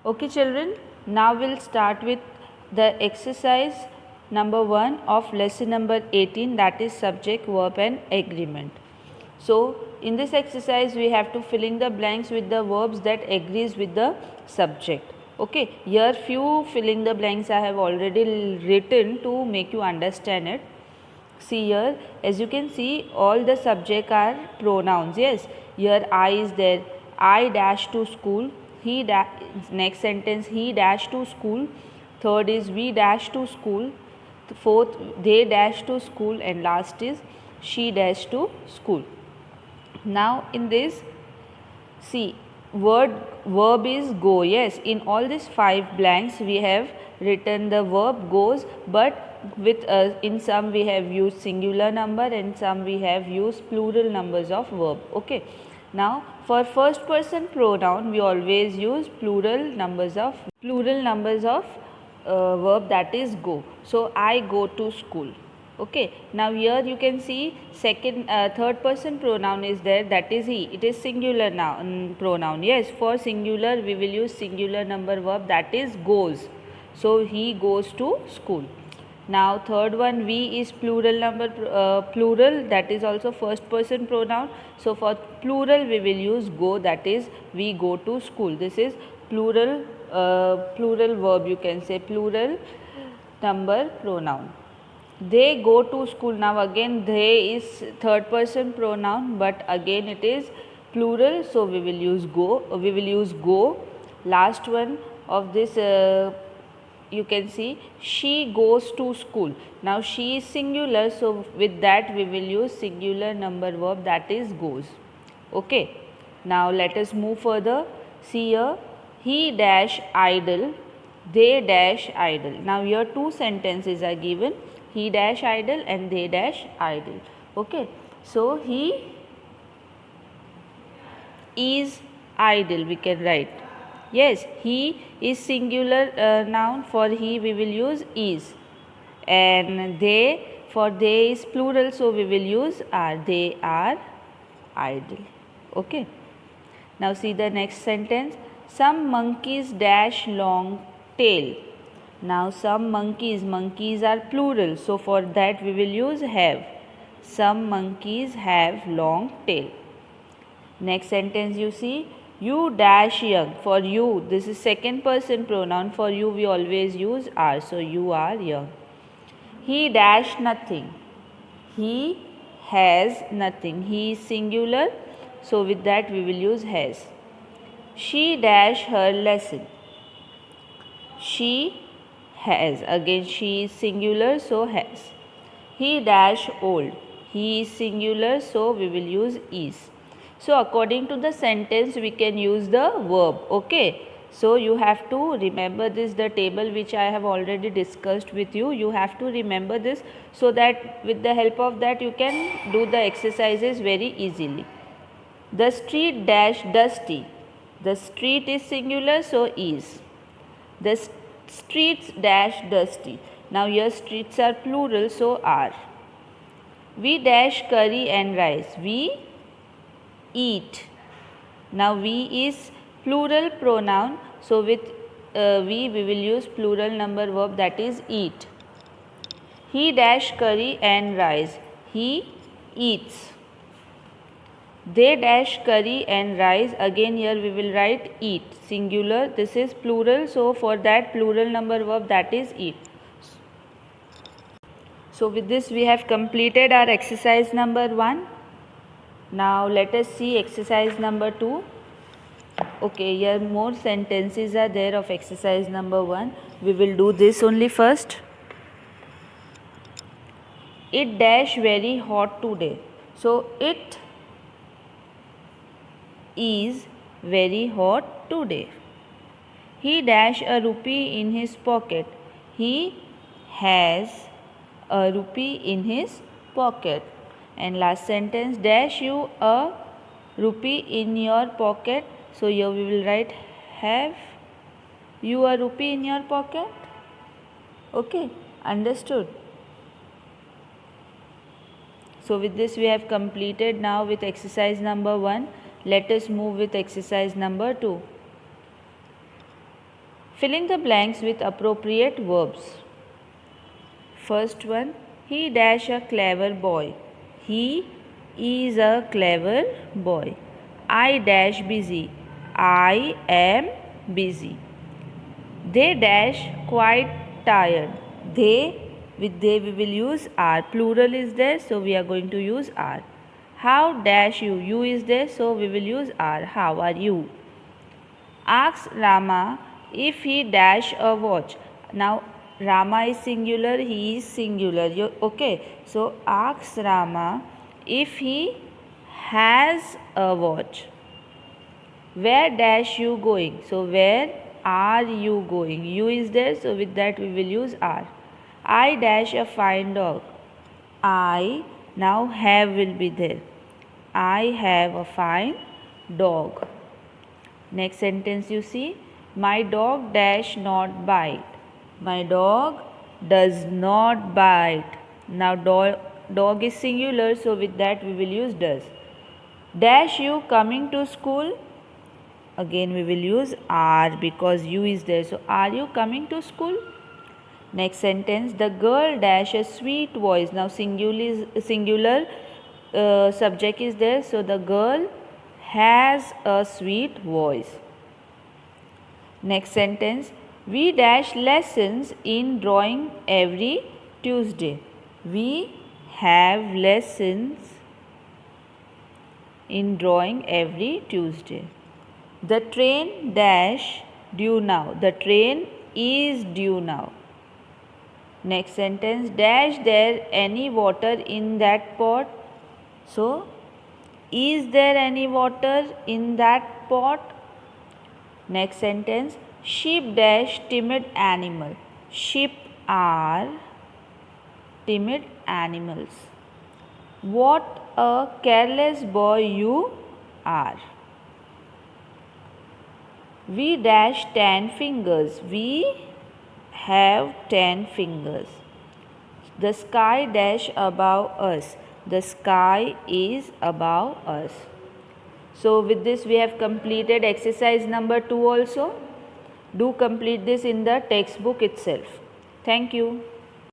Okay children, now we'll start with the exercise number 1 of lesson number 18, that is subject, verb and agreement. So in this exercise we have to fill in the blanks with the verbs that agrees with the subject. Okay, here few filling the blanks I have already written to make you understand it. See here, as you can see, all the subject are pronouns. Yes, here I is there. I dash to school. He next sentence, he dash to school. Third is we dash to school. Fourth, they dash to school, and last is she dash to school. Now in this, see, verb is go. Yes, in all these 5 blanks we have written the verb goes, but with in some we have used singular number and some we have used plural numbers of verb. Okay, now for first person pronoun we always use plural numbers of verb, that is go. So I go to school. Okay, now here you can see third person pronoun is there, that is he. It is singular pronoun. Yes, for singular we will use singular number verb, that is goes. So he goes to school. Now third one, we is plural number plural, that is also first person pronoun. So for plural we will use go, that is we go to school. This is plural verb, you can say plural number pronoun. They go to school. Now again they is third person pronoun, but again it is plural, so we will use go. Last one of this you can see she goes to school. Now she is singular, so with that we will use singular number verb, that is goes. Okay, now let us move further. See here, he dash idle, they dash idle. Now here 2 sentences are given, he dash idle and they dash idle. Okay, so he is idle, we can write. Yes, he is singular noun, for he we will use is, and they, for they is plural, so we will use are. They are idle. Okay, now see the next sentence. Some monkeys dash long tail. Now some monkeys are plural, so for that we will use have. Some monkeys have long tail. Next sentence you see, you dash young. For you, this is second person pronoun. For you we always use are, so you are young. He dash nothing. He has nothing. He is singular, so with that we will use has. She dash her lesson. She has. Again she is singular, so has. He dash old. He is singular, so we will use is. So according to the sentence we can use the verb. Okay, so you have to remember this, the table which I have already discussed with you. You have to remember this, so that with the help of that you can do the exercises very easily. The street dash dusty. The street is singular, so is. The streets dash dusty. Now here streets are plural, so are. We dash curry and rice. We eat. Now we is plural pronoun, so with we will use plural number verb, that is eat. He dash curry and rice. He eats. They dash curry and rice. Again here we will write eat, singular. This is plural, so for that plural number verb, that is eat. So with this we have completed our exercise number 1. Now let us see exercise number 2. Okay, here more sentences are there of exercise number 1. We will do this only first. It dash very hot today. So it is very hot today. He dash a rupee in his pocket. He has a rupee in his pocket. And last sentence, dash you a rupee in your pocket. So here we will write, have you a rupee in your pocket? Okay, understood. So with this we have completed now with exercise number 1. Let us move with exercise number 2. Fill in the blanks with appropriate verbs. First one, he dash a clever boy. He is a clever boy. I dash busy. I am busy. They dash quite tired. They, with they we will use are. Plural is there, so we are going to use are. How dash you? You is there, so we will use are. How are you? Ask Rama if he dash a watch. Now Rama is singular, he is singular. Okay, so ask Rama if he has a watch. Where dash you going? So where are you going? You is there, so with that we will use are. I dash a fine dog. I, now have will be there. I have a fine dog. Next sentence you see, my dog dash not bite. My dog does not bite. Now dog is singular, so with that we will use does. Dash you coming to school? Again we will use are because you is there. So are you coming to school? Next sentence, the girl dash a sweet voice. Now singular subject is there, so the girl has a sweet voice. Next sentence, we dash lessons in drawing every Tuesday. We have lessons in drawing every Tuesday. The train dash due now. The train is due now. Next sentence, dash there any water in that pot? So, is there any water in that pot? Next sentence, sheep dash timid animal. Sheep are timid animals. What a careless boy you are. We dash 10 fingers. We have 10 fingers. The sky dash above us. The sky is above us. So with this we have completed exercise number 2 also. Do complete this in the textbook itself. Thank you.